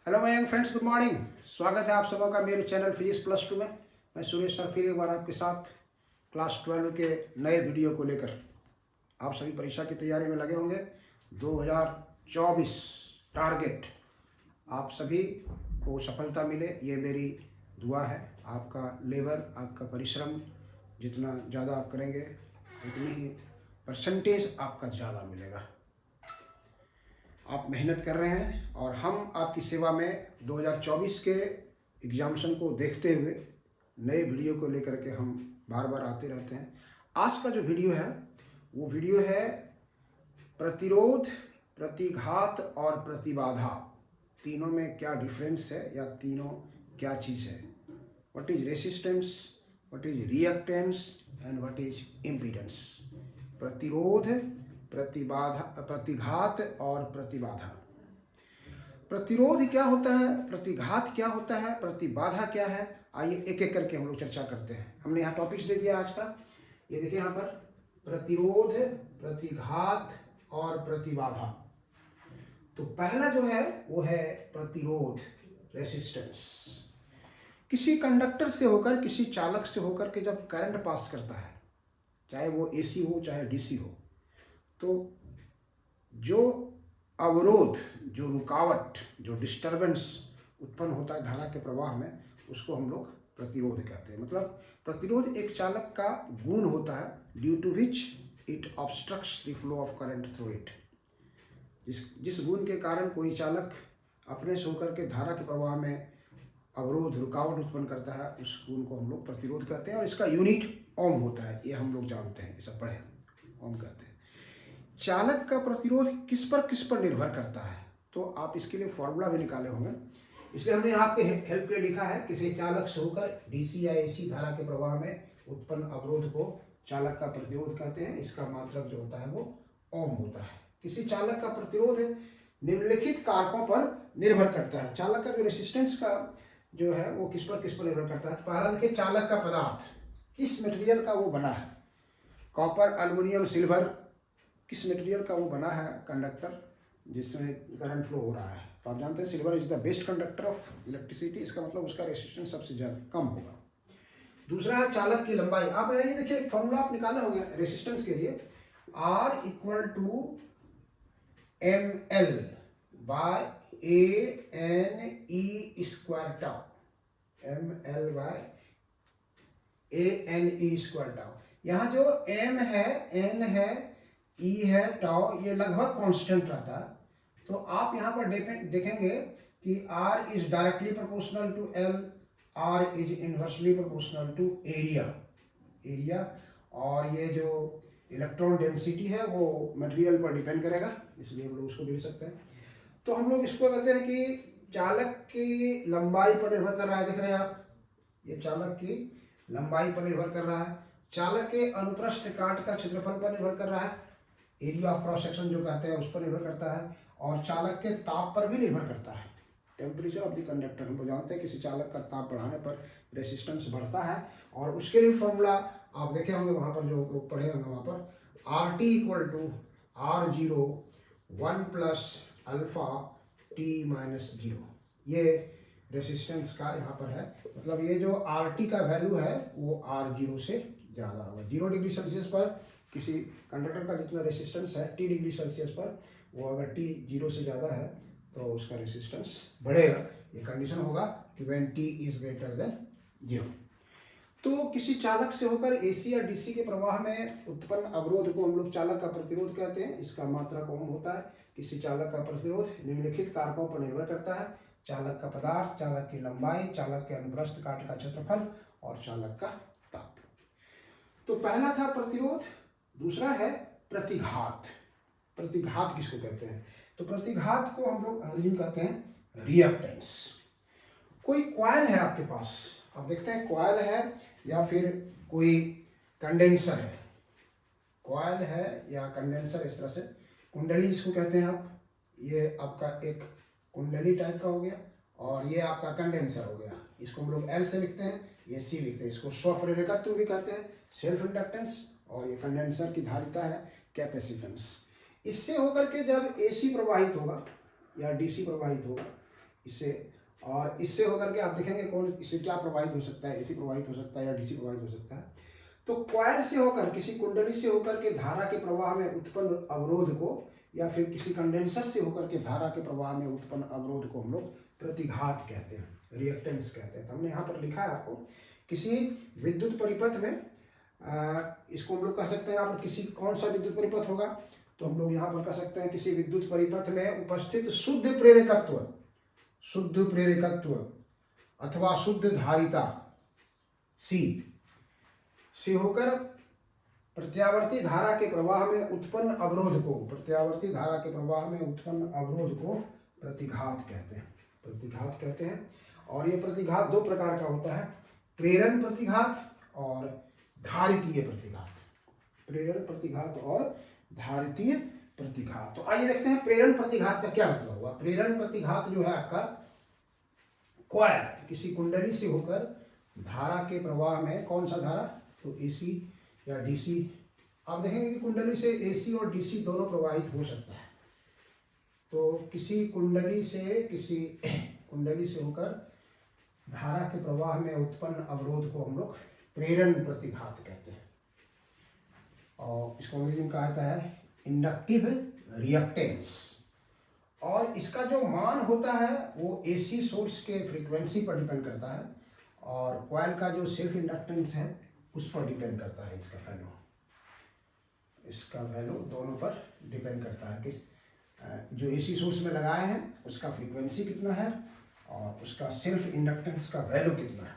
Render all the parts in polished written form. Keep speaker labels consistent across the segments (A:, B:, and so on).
A: Hello my young friends, good morning. स्वागत है आप सबों का मेरे चैनल फिजिक्स प्लस टू में। मैं सुरेश सर फिर एक बार आपके साथ क्लास 12 के नए वीडियो को लेकर। आप सभी परीक्षा की तैयारी में लगे होंगे। 2024 टारगेट आप सभी को सफलता मिले, ये मेरी दुआ है। आपका लेबर, आपका परिश्रम जितना ज़्यादा आप करेंगे उतनी ही परसेंटेज आपका ज़्यादा मिलेगा। आप मेहनत कर रहे हैं और हम आपकी सेवा में 2024 के एग्जामिनेशन को देखते हुए नए वीडियो को लेकर के हम बार बार आते रहते हैं। आज का जो वीडियो है वो वीडियो है प्रतिरोध, प्रतिघात और प्रतिबाधा, तीनों में क्या डिफरेंस है या तीनों क्या चीज़ है। What is resistance, what is reactance and what is impedance. प्रतिरोध, प्रतिबाधा, प्रतिघात और प्रतिबाधा। प्रतिरोध क्या होता है, प्रतिघात क्या होता है, प्रतिबाधा क्या है, आइए एक एक करके हम लोग चर्चा करते हैं। हमने यहाँ टॉपिक्स दे दिया आज का। ये देखिए यहाँ पर प्रतिरोध, प्रतिघात और प्रतिबाधा। तो पहला जो है वो है प्रतिरोध, रेसिस्टेंस। किसी कंडक्टर से होकर, किसी चालक से होकर के जब करंट पास करता है, चाहे वो एसी हो चाहे डीसी हो, तो जो अवरोध, जो रुकावट, जो डिस्टरबेंस उत्पन्न होता है धारा के प्रवाह में, उसको हम लोग प्रतिरोध कहते हैं। मतलब प्रतिरोध एक चालक का गुण होता है, due to which it obstructs the flow of current through it. जिस गुण के कारण कोई चालक अपने से होकर के धारा के प्रवाह में अवरोध, रुकावट उत्पन्न करता है, उस गुण को हम लोग प्रतिरोध कहते हैं। और इसका यूनिट ओम होता है, ये हम लोग जानते हैं, ये सब पढ़े, ओम कहते हैं। चालक का प्रतिरोध किस पर निर्भर करता है, तो आप इसके लिए फॉर्मूला भी निकाले होंगे, इसलिए हमने आपके हेल्प के लिए लिखा है। किसी चालक से होकर डीसी या एसी धारा के प्रवाह में उत्पन्न अवरोध को चालक का प्रतिरोध कहते हैं। इसका मात्रक जो होता है वो ओम होता है। किसी चालक का प्रतिरोध निम्नलिखित कारकों पर निर्भर करता है। चालक का जो रेसिस्टेंस का जो है वो किस पर निर्भर करता है। तो पहला देखिए, चालक का पदार्थ, किस मटेरियल का वो बना है। कॉपर, एल्युमिनियम, सिल्वर, किस मटेरियल का वो बना है कंडक्टर जिसमें करंट फ्लो हो रहा है। तो आप जानते हैं silver is the best conductor of electricity. इसका मतलब उसका रेसिस्टेंस सबसे ज़्यादा कम होगा। दूसरा है चालक की लंबाई। आप ये देखिए फॉर्मूला आप निकाले होंगे रेसिस्टेंस के लिए, R = ml by ANE² tau, ml/ANE² tau. यहाँ जो m है, n है, E है, टाउ, ये लगभग कांस्टेंट रहता है। तो आप यहाँ पर देखेंगे कि R is directly proportional to L, R is inversely proportional to area. और ये जो इलेक्ट्रॉन डेंसिटी है वो मटेरियल पर डिपेंड करेगा, इसलिए हम लोग उसको भी लिख सकते हैं। तो हम लोग इसको कहते हैं कि चालक की लंबाई पर निर्भर कर रहा है। देख रहे हैं आप, ये चालक की लंबाई पर निर्भर कर रहा है। चालक के अनुप्रस्थ काट का क्षेत्रफल पर निर्भर कर रहा है, एरिया ऑफ क्रॉस सेक्शन जो कहते हैं उस पर निर्भर करता है। और चालक के ताप पर भी निर्भर करता है, टेम्परेचर ऑफ द कंडक्टर। हम जानते हैं किसी चालक का ताप बढ़ाने पर रेसिस्टेंस बढ़ता है। और उसके लिए फॉर्मूला आप देखे होंगे वहाँ पर, जो लोग पढ़े होंगे वहाँ पर, RT = R0 1 + α/t-0। ये रेसिस्टेंस का यहाँ पर है। मतलब ये जो RT का वैल्यू है वो R0 से ज़्यादा होगा। 0 डिग्री सेल्सियस पर किसी कंडक्टर का जितना रेसिस्टेंस है, T डिग्री सेल्सियस पर, वो अगर T 0 से ज़्यादा है तो उसका रेसिस्टेंस बढ़ेगा। ये कंडीशन होगा कि when T is greater than 0। तो किसी चालक से होकर एसी या डीसी के प्रवाह में उत्पन्न अवरोध को हम लोग चालक का प्रतिरोध कहते हैं। इसका मात्रक ओम होता है। किसी चालक का प्रतिरोध निम्नलिखित कारकों पर निर्भर करता है: चालक का पदार्थ, चालक की लंबाई, चालक के अनुप्रस्थ काट का क्षेत्रफल और चालक का ताप। तो पहला था प्रतिरोध। दूसरा है प्रतिघात। प्रतिघात किसको कहते हैं? तो प्रतिघात को हम लोग अंग्रेजी में कहते हैं रिएक्टेंस। कोई कॉइल है आपके पास, आप देखते हैं कॉइल है या फिर कोई कंडेंसर है। कॉइल है या कंडेंसर, इस तरह से कुंडली जिसको कहते हैं आप, ये आपका एक कुंडली टाइप का हो गया और ये आपका कंडेंसर हो गया। इसको हम लोग L से लिखते हैं, ये C लिखते हैं। इसको स्वप्रेरकत्व भी कहते हैं, सेल्फ इंडक्टेंस। और ये कंडेंसर की धारिता है कैपेसिटेंस। इससे होकर के जब AC प्रवाहित होगा या DC प्रवाहित होगा, इससे, और इससे होकर के आप देखेंगे कौन इससे क्या प्रभावित हो सकता है, एसी प्रभावित हो सकता है या डीसी प्रभावित हो सकता है। तो कॉइल से होकर, किसी कुंडली से होकर के धारा के प्रवाह में उत्पन्न अवरोध को, या फिर किसी कंडेंसर से होकर के धारा के प्रवाह में उत्पन्न अवरोध को हम लोग प्रतिघात कहते हैं, रिएक्टेंस कहते हैं। तो हमने यहाँ पर लिखा है आपको, किसी विद्युत परिपथ में इसको हम लोग कह सकते हैं, यहाँ पर किसी कौन सा विद्युत परिपथ होगा, तो हम लोग यहाँ पर कह सकते हैं किसी विद्युत परिपथ में उपस्थित शुद्ध प्रेरकत्व अथवा शुद्ध धारिता सी से होकर प्रत्यावर्ती धारा के प्रवाह में उत्पन्न अवरोध को, प्रत्यावर्ती धारा के प्रवाह में उत्पन्न अवरोध को प्रतिघात कहते हैं, प्रतिघात कहते हैं। और ये प्रतिघात दो प्रकार का होता है, प्रेरण प्रतिघात और धारितीय प्रतिघात, प्रेरण प्रतिघात और धारितीय प्रतिघात। तो आइए देखते हैं प्रेरण प्रतिघात का क्या मतलब हुआ। प्रेरण प्रतिघात जो है आपका, कॉइल किसी कुंडली से होकर धारा के प्रवाह में, कौन सा धारा, तो एसी या डीसी, आप देखेंगे कि कुंडली से एसी और डीसी दोनों प्रवाहित हो सकता है। तो किसी कुंडली से होकर धारा के प्रवाह में उत्पन्न अवरोध को हम लोग प्रेरण प्रतिघात कहते हैं, और इसको अंग्रेजी में कहा जाता है इंडक्टिव रिएक्टेंस। और इसका जो मान होता है वो एसी सोर्स के फ्रीक्वेंसी पर डिपेंड करता है, और कॉइल का जो सेल्फ इंडक्टेंस है उस पर डिपेंड करता है। इसका वैल्यू दोनों पर डिपेंड करता है कि जो एसी सोर्स में लगाए हैं उसका फ्रीक्वेंसी कितना है और उसका सेल्फ इंडक्टेंस का वैल्यू कितना है।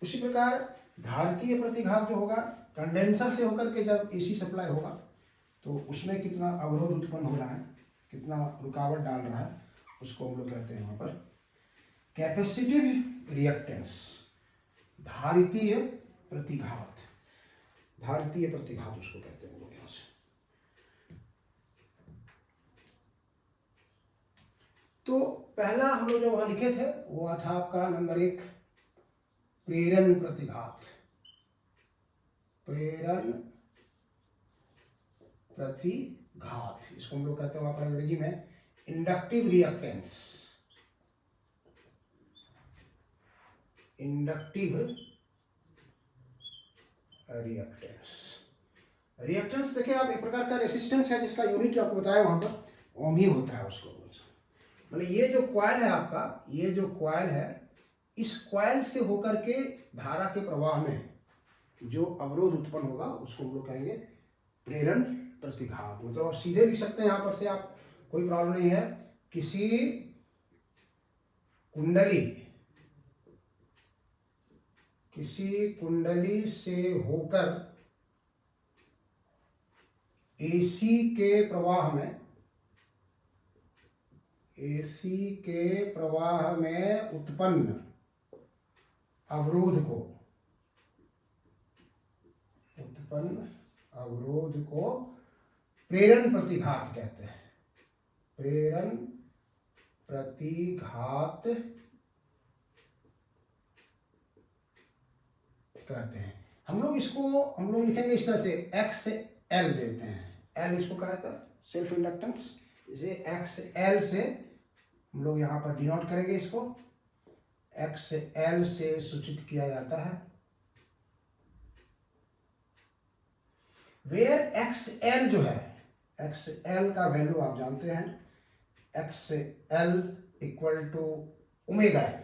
A: उसी प्रकार धारितीय प्रतिघात जो होगा, कंडेंसर से होकर के जब एसी सप्लाई होगा तो उसमें कितना अवरोध उत्पन्न हो रहा है, कितना रुकावट डाल रहा है, उसको हम लोग कहते हैं वहाँ पर कैपेसिटिव रिएक्टेंस, धारितीय प्रतिघात, धारितीय प्रतिघात उसको कहते हैं हम लोग यहाँ से। तो पहला हम लोग जो वहाँ लिखे थे वो था आपका नंबर 1 प्रेरण प्रतिघात, प्रेरण प्रतिघात, इसको हम लोग कहते हैं वहाँ पर अंग्रेजी में inductive reactance, inductive reactance. Reactance देखिए आप, एक प्रकार का रेसिस्टेंस है जिसका यूनिट जो आपको बताया वहाँ पर ओम ही होता है उसको। मतलब ये जो कॉइल है आपका, ये जो कॉइल है, इस कॉइल से होकर के धारा के प्रवाह में जो अवरोध उत्पन्न होगा उसको हम लोग कहेंगे प्रेरण प्रतिघात। मतलब आप सीधे लिख सकते हैं यहाँ पर से, आप कोई प्रॉब्लम नहीं है। किसी कुंडली से होकर एसी के प्रवाह में, एसी के प्रवाह में उत्पन्न अवरोध को प्रेरण प्रतिघात कहते हैं, प्रेरण प्रतिघात कहते हैं। हम लोग लिखेंगे इस तरह से, एक्स से एल देते हैं, एल इसको कहा जाता है सेल्फ इंडक्टेंस, इसे एक्स एल से हम लोग यहाँ पर डिनोट करेंगे, इसको एक्स एल से सूचित किया जाता है। वेयर एक्स एल जो है, एक्स एल का वैल्यू आप जानते हैं, x L equal to omega L,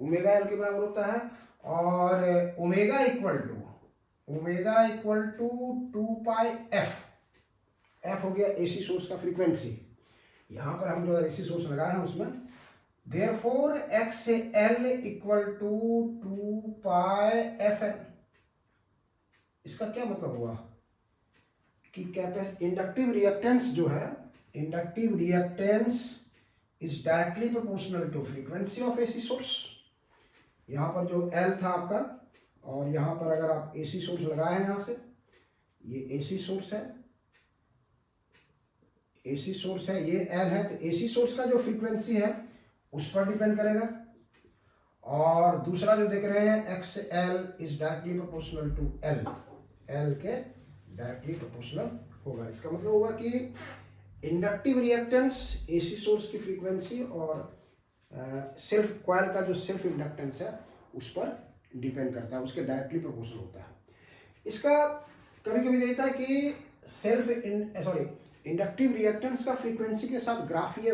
A: omega L के बराबर होता है। और omega equal to 2 pi f, f हो गया एसी सोर्स का फ्रीक्वेंसी। यहाँ पर हम जो एसी सोर्स लगाए हैं उसमें, therefore X L equal to 2 pi f L. इसका क्या मतलब हुआ कि इंडक्टिव रिएक्टेंस जो है, inductive reactance is directly proportional to frequency of AC source. यहाँ पर जो एल था आपका, और यहाँ पर अगर आप एसी सोर्स लगाए हैं, यहाँ से ये एसी सोर्स है, ये एल है, तो एसी सोर्स का जो फ्रीक्वेंसी है उस पर डिपेंड करेगा। और दूसरा जो देख रहे हैं, x L is directly proportional to L, L के डायरेक्टली प्रोपोर्शनल होगा। इसका मतलब होगा कि इंडक्टिव रिएक्टेंस एसी सोर्स की फ्रीक्वेंसी और सेल्फ कॉइल का जो सेल्फ इंडक्टेंस है उस पर डिपेंड करता है, उसके डायरेक्टली प्रोपोर्शनल होता है। इसका कभी कभी देखता है कि इंडक्टिव रिएक्टेंस का फ्रीक्वेंसी के साथ ग्राफीय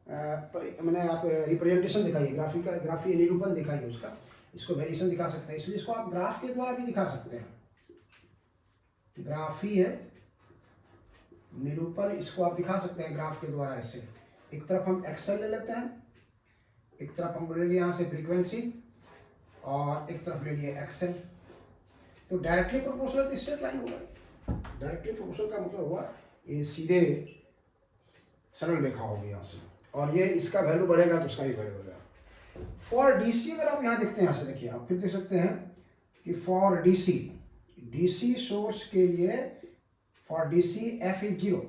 A: मैंने आप रिप्रेजेंटेशन दिखाइए, ग्राफीय निरूपण दिखाइए उसका, इसको वेरिएशन दिखा सकते हैं, इसलिए इसको आप ग्राफ के द्वारा भी दिखा सकते हैं। ग्राफीय निरूपण इसको आप दिखा सकते हैं ग्राफ के द्वारा। ऐसे एक तरफ हम एक्सएल ले लेते हैं, एक तरफ हम ले लिए यहाँ से फ्रीक्वेंसी और एक तरफ ले लिए एक्सएल, तो डायरेक्टली प्रोपोर्शनल तो स्ट्रेट लाइन होगा। डायरेक्टली प्रोपोर्शनल का मतलब हुआ ये सीधे सरल रेखा होगी यहाँ से, और ये इसका वैल्यू बढ़ेगा तो उसका ही वैल्यू बढ़ेगा। फॉर डीसी अगर आप यहाँ देखते हैं, यहाँ से देखिए आप फिर देख सकते हैं कि फॉर डीसी सोर्स के लिए for DC F is 0,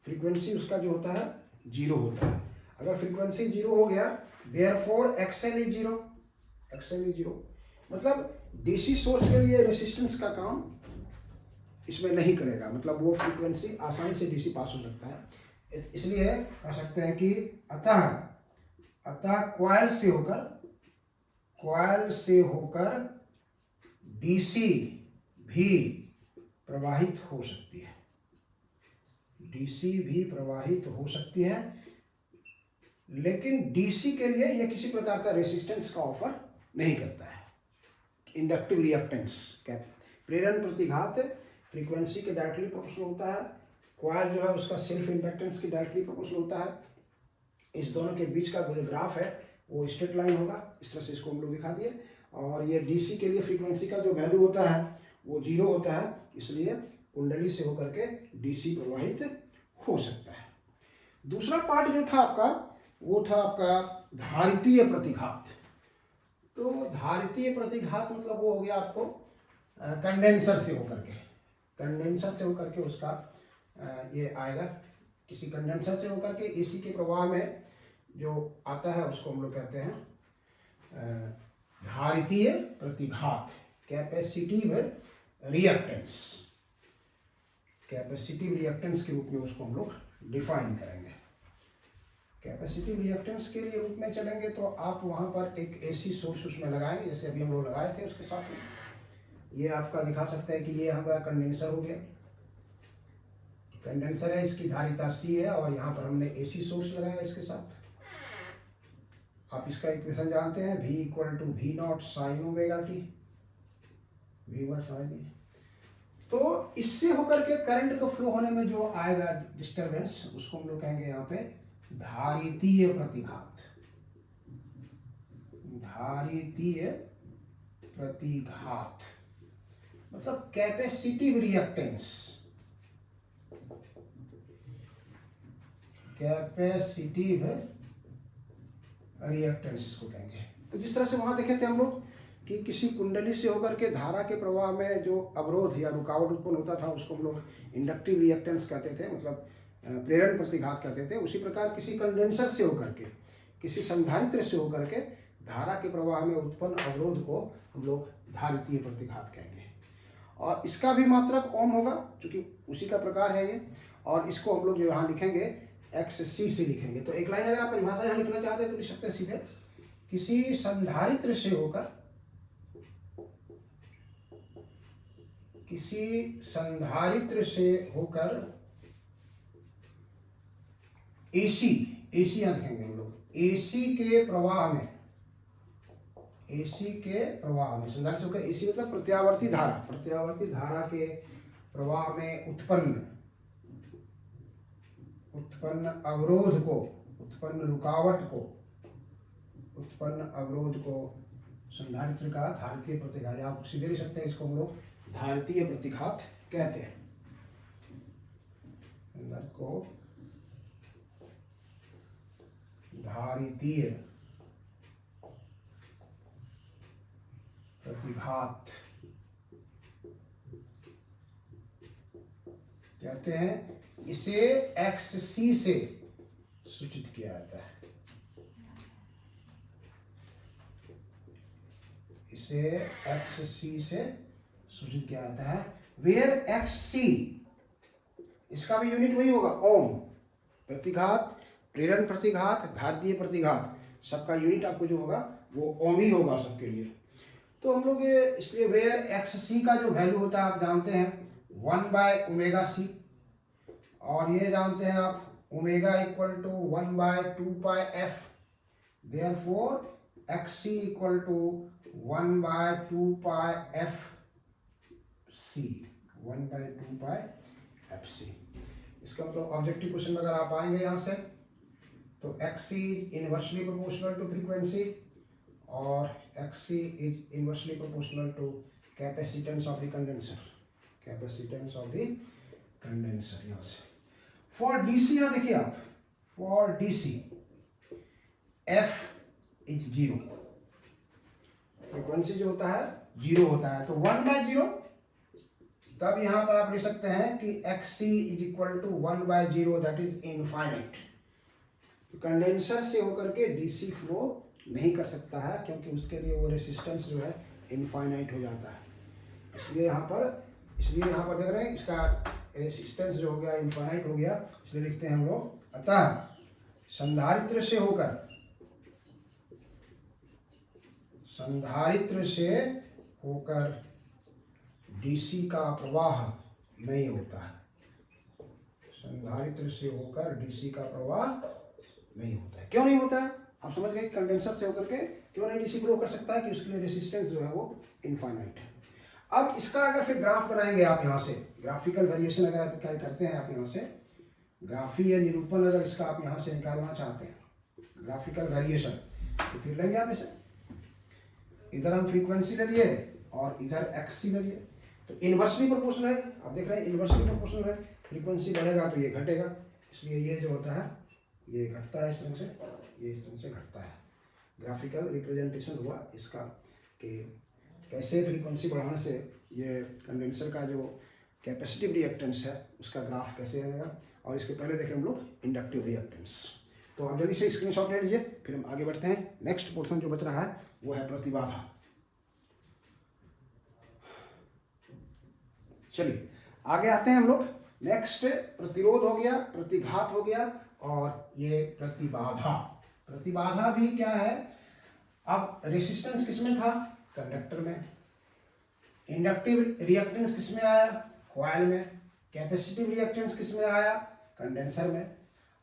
A: frequency उसका जो होता है 0 होता है। अगर फ्रीक्वेंसी 0 हो गया देयरफॉर एक्सएल इज 0, मतलब डीसी सोर्स के लिए रेसिस्टेंस का काम इसमें नहीं करेगा, मतलब वो फ्रीक्वेंसी आसानी से डीसी पास हो सकता है। इसलिए कह सकते हैं कि अतः कॉइल से होकर डीसी भी प्रवाहित हो सकती है, लेकिन डीसी के लिए यह किसी प्रकार का रेसिस्टेंस का ऑफर नहीं करता है। इंडक्टिव रिएक्टेंस प्रेरण प्रतिघात फ्रीक्वेंसी के डायरेक्टली प्रोपोर्शनल होता है, कॉइल जो है उसका सेल्फ इंडक्टेंस के डायरेक्टली प्रोपोर्शनल होता है। इस दोनों के बीच का जो ग्राफ है वो स्ट्रेट लाइन होगा, इस तरह से इसको हम लोग दिखा दिए। और ये डीसी के लिए फ्रीक्वेंसी का जो वैल्यू होता है वो 0 होता है, इसलिए कुंडली से होकर के डीसी प्रवाहित हो सकता है। दूसरा पार्ट जो था आपका वो था आपका धारितीय प्रतिघात। तो धारितीय प्रतिघात मतलब वो हो गया आपको कंडेंसर से होकर के उसका ये आएगा, किसी कंडेंसर से होकर के एसी के प्रवाह में जो आता है उसको हम लोग कहते हैं धारितीय प्रतिघात, कैपेसिटिव रिएक्टेंस के रूप में उसको हम लोग डिफाइन करेंगे। कैपेसिटिव रिएक्टेंस के लिए रूप में चलेंगे तो आप वहाँ पर एक एसी सोर्स उसमें लगाएंगे, जैसे अभी हम लोग लगाए थे उसके साथ में। ये आपका दिखा सकते हैं कि ये हमारा कंडेंसर हो गया, कंडेंसर है, इसकी धारिता C है और यहाँ पर हमने एसी सोर्स लगाया इसके साथ। आप इसका इक्वेशन जानते हैं, V = V0 sin omega t, तो इससे होकर के करंट को फ्लो होने में जो आएगा डिस्टरबेंस उसको हम लोग कहेंगे यहाँ पे धारितीय प्रतिघात, मतलब कैपेसिटिव रिएक्टेंस इसको कहेंगे। तो जिस तरह से वहां देखे थे हम लोग कि किसी कुंडली से होकर के धारा के प्रवाह में जो अवरोध या रुकावट उत्पन्न होता था उसको हम लोग इंडक्टिव रिएक्टेंस कहते थे, मतलब प्रेरण प्रतिघात कहते थे। उसी प्रकार किसी कंडेंसर से होकर के, किसी संधारित्र से होकर के धारा के प्रवाह में उत्पन्न अवरोध को हम लोग धारितीय प्रतिघात कहेंगे। और इसका भी मात्रक ओम होगा क्योंकि उसी का प्रकार है ये, और इसको हम लोग जो यहाँ लिखेंगे XC से लिखेंगे। तो एक लाइन अगर आप परिभाषा यहाँ लिखना चाहते हैं तो लिख सकते हैं सीधे, किसी संधारित्र से होकर एसी यहाँ लिखेंगे हम लोग, एसी के प्रवाह में संधारित्र से होकर एसी मतलब प्रत्यावर्ती धारा के प्रवाह में उत्पन्न अवरोध को, उत्पन्न अवरोध को संधारित्र का धारितीय प्रतिघात, आप सीधे लिख सकते हैं इसको हम लोग धारितीय प्रतिघात कहते हैं। को धारितीय प्रतिघात कहते हैं। इसे XC से सूचित किया जाता है, वेयर XC इसका भी यूनिट वही होगा ओम। प्रतिघात, प्रेरण प्रतिघात, धारितीय प्रतिघात, सबका यूनिट आपको जो होगा वो ओम ही होगा सबके लिए। तो हम लोग ये इसलिए वेयर एक्स सी का जो वैल्यू होता है आप जानते हैं 1/ω_c, और ये जानते हैं आप omega equal to 1/2πf, therefore x C equal to 1/2πf c, 1/2πf c। इसका मतलब ऑब्जेक्टिव क्वेश्चन अगर आप आएंगे यहाँ से तो X C is inversely proportional to frequency और X C is inversely proportional to capacitance of the condenser, capacitance of the condenser. यहाँ से फॉर डीसी, यहाँ देखिए आप, for DC F is 0, frequency जो होता है 0 होता है, तो 1/0, तब यहाँ पर आप लिख सकते हैं कि x C is equal to 1/0, that is infinite. Condenser से होकर के डीसी फ्लो नहीं कर सकता है क्योंकि उसके लिए वो रेसिस्टेंस जो है इनफाइनाइट हो जाता है। इसलिए यहाँ पर देख रहे हैं इसका रेसिस्टेंस जो हो गया इनफाइनाइट हो गया, इसलिए लिखते हैं हम लोग अतः संधारित्र से होकर डीसी का प्रवाह नहीं होता है, संधारित्र से होकर डीसी का प्रवाह नहीं होता है। क्यों नहीं होता है आप समझ गए, कंडेंसर से होकर के क्यों नहीं डीसी फ्लो कर सकता है कि उसके लिए रेसिस्टेंस जो है वो इनफाइनाइट है। अब इसका अगर फिर ग्राफ बनाएंगे आप यहाँ से, ग्राफिकल वेरिएशन अगर आप क्या करते हैं, आप यहाँ से ग्राफीय निरूपण अगर इसका आप यहाँ से निकालना चाहते हैं, ग्राफिकल वेरिएशन, तो फिर लेंगे आप इसे, इधर हम फ्रीक्वेंसी ले लिए और इधर एक्स सी ले लिए, तो इन्वर्सली प्रोपोर्शनल है, आप देख रहे हैं इन्वर्सली प्रोपोर्शनल है, फ्रीक्वेंसी बढ़ेगा तो ये घटेगा, इसलिए ये जो होता है ये घटता है इस तरह से, ये इस तरह से घटता है। ग्राफिकल रिप्रेजेंटेशन हुआ इसका कि कैसे फ्रीक्वेंसी बढ़ाने से ये कंडेंसर का जो कैपेसिटिव रिएक्टेंस है उसका ग्राफ कैसे आएगा। और इसके पहले देखें हम लोग इंडक्टिव रिएक्टेंस। तो आप जल्दी से स्क्रीनशॉट ले लीजिए, फिर हम आगे बढ़ते हैं। नेक्स्ट पोर्शन जो बच रहा है वो है प्रतिबाधा। चलिए आगे आते हैं हम लोग। नेक्स्ट प्रतिरोध हो गया, प्रतिघात हो गया, और ये प्रतिबाधा। प्रतिबाधा भी क्या है, अब रेसिस्टेंस किसमें था, कंडक्टर में, इंडक्टिव रिएक्टेंस किसमें आया, कॉइल में, कैपेसिटिव रिएक्टेंस किसमें आया, कंडेंसर में।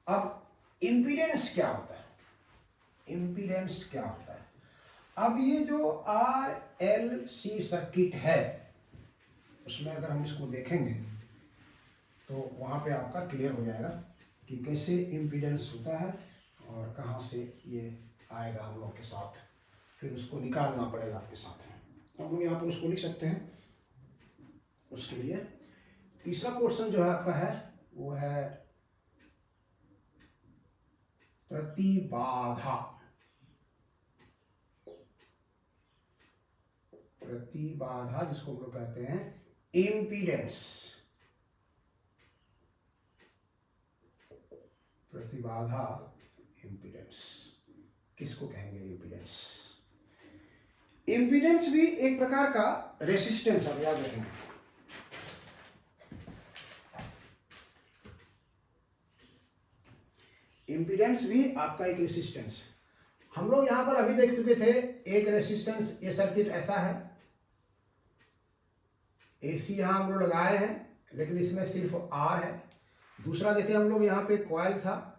A: अब इम्पीडेंस क्या होता है, इम्पीडेंस क्या होता है। अब ये जो RLC सर्किट है उसमें अगर हम इसको देखेंगे तो वहाँ पे आपका क्लियर हो जाएगा कि कैसे इम्पीडेंस होता है और कहाँ से ये आएगा हम लोग के साथ, फिर उसको निकालना पड़ेगा आपके साथ। तो हम लोग यहाँ पर उसको लिख सकते हैं। उसके लिए तीसरा पोर्शन जो है आपका है वो है प्रतिबाधा। प्रतिबाधा जिसको हम लोग कहते हैं इम्पीडेंस। प्रतिबाधा इम्पीडेंस किसको कहेंगे, इम्पीडेंस। इम्पीडेंस भी एक प्रकार का रेसिस्टेंस, आप याद रखेंगे। इम्पीडेंस भी आपका एक रेसिस्टेंस। हम लोग यहां पर अभी देख चुके थे एक रेसिस्टेंस, ये सर्किट ऐसा है, AC यहां हम लोग लगाए हैं लेकिन इसमें सिर्फ R है। दूसरा देखिए हम लोग यहाँ पे कॉइल था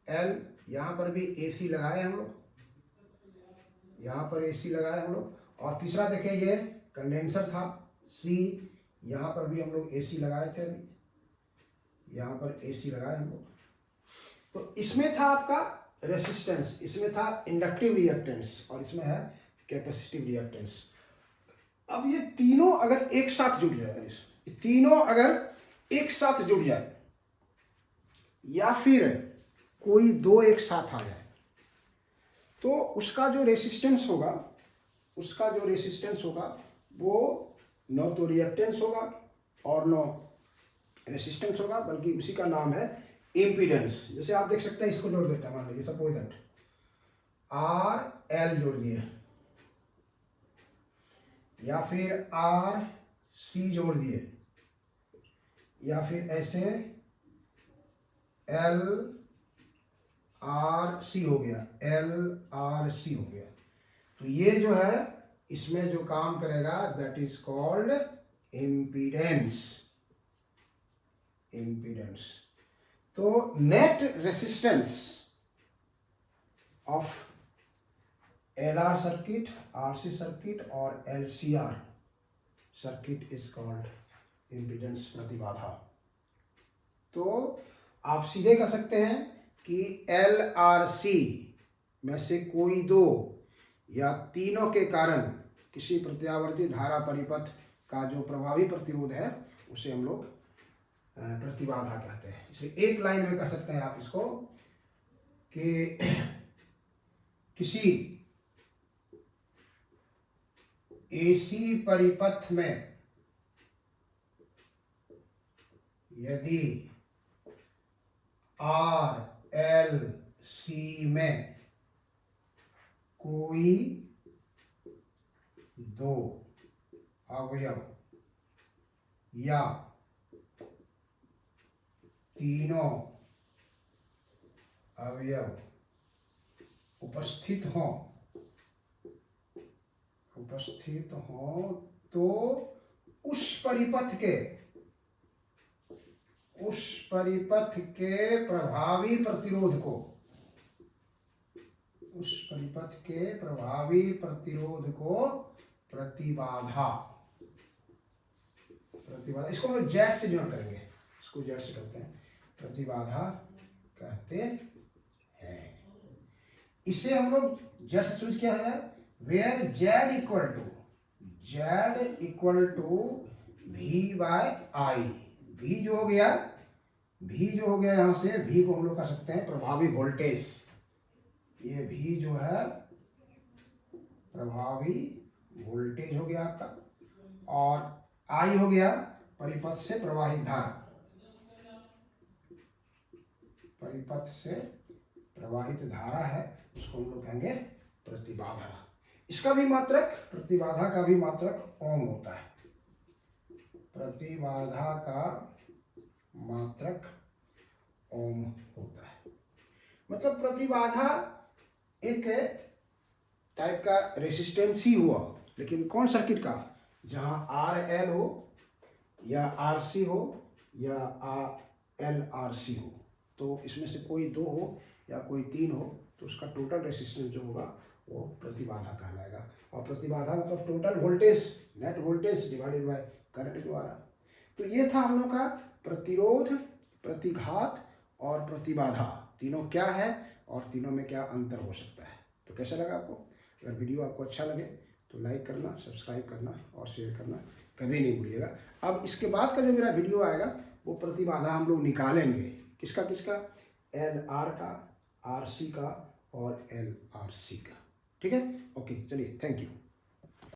A: L, यहाँ पर भी AC लगाए हम लोग, यहाँ पर AC लगाए हम लोग। और तीसरा देखिए ये कंडेंसर था C, यहाँ पर भी हम लोग AC लगाए थे, अभी यहाँ पर AC लगाए हम लोग। तो इसमें था आपका रेसिस्टेंस, इसमें था इंडक्टिव रिएक्टेंस और इसमें है कैपेसिटिव रिएक्टेंस। अब ये तीनों अगर एक साथ जुड़ जाए, तीनों अगर एक साथ जुड़ जाए या फिर कोई दो एक साथ आ जाए तो उसका जो रेसिस्टेंस होगा, उसका जो रेसिस्टेंस होगा वो न तो रिएक्टेंस होगा और न रेसिस्टेंस होगा, बल्कि उसी का नाम है इम्पीडेंस। जैसे आप देख सकते हैं, इसको जोड़ देते हैं, मान लीजिए सपोज दैट RL जोड़ दिए या फिर RC जोड़ दिए या फिर ऐसे एल आर सी हो गया, एल आर सी हो गया। तो ये जो है इसमें जो काम करेगा that is called impedance, impedance. तो net resistance of LR circuit, RC circuit और LCR circuit is called impedance, प्रतिबाधा। तो आप सीधे कह सकते हैं कि एल आर सी में से कोई दो या तीनों के कारण किसी प्रत्यावर्ती धारा परिपथ का जो प्रभावी प्रतिरोध है उसे हम लोग प्रतिबाधा कहते हैं। इसलिए एक लाइन में कह सकते हैं आप इसको कि किसी एसी परिपथ में यदि आर एल सी में कोई दो अवयव या तीनों अवयव उपस्थित हों तो उस परिपथ के प्रभावी प्रतिरोध को, प्रतिबाधा, इसको हम लोग जेड से डिनोट करेंगे, इसको जेड से करते हैं, प्रतिबाधा कहते हैं। इसे हम लोग जेड से चूज किया है where Z equal to V by I. भी जो हो गया यहाँ से, भी को हम लोग कह सकते हैं प्रभावी वोल्टेज। ये भी जो है प्रभावी वोल्टेज हो गया आपका, और आई हो गया परिपथ से प्रवाहित धारा, परिपथ से प्रवाहित धारा है, उसको हम लोग कहेंगे प्रतिबाधा। इसका भी मात्रक, प्रतिबाधा का भी मात्रक ओम होता है, प्रतिबाधा का मात्रक ओम होता है। मतलब प्रतिबाधा एक टाइप का रेसिस्टेंस ही हुआ, लेकिन कौन सर्किट का, जहां आर एल हो या आर सी हो या एल आर सी हो, तो इसमें से कोई दो हो या कोई तीन हो तो उसका टोटल रेसिस्टेंस जो होगा वो प्रतिबाधा कहलाएगा। और प्रतिबाधा मतलब total voltage, net voltage divided by current द्वारा। तो ये था हम लोग का प्रतिरोध, प्रतिघात और प्रतिबाधा, तीनों क्या है और तीनों में क्या अंतर हो सकता है। तो कैसा लगा आपको? अगर वीडियो आपको अच्छा लगे तो लाइक करना, सब्सक्राइब करना और शेयर करना कभी नहीं भूलिएगा। अब इसके बाद का जो मेरा वीडियो आएगा वो प्रतिबाधा हम लोग निकालेंगे, किसका, एल आर का, आर सी का और एल आर सी का। ठीक है, ओके, चलिए, थैंक यू।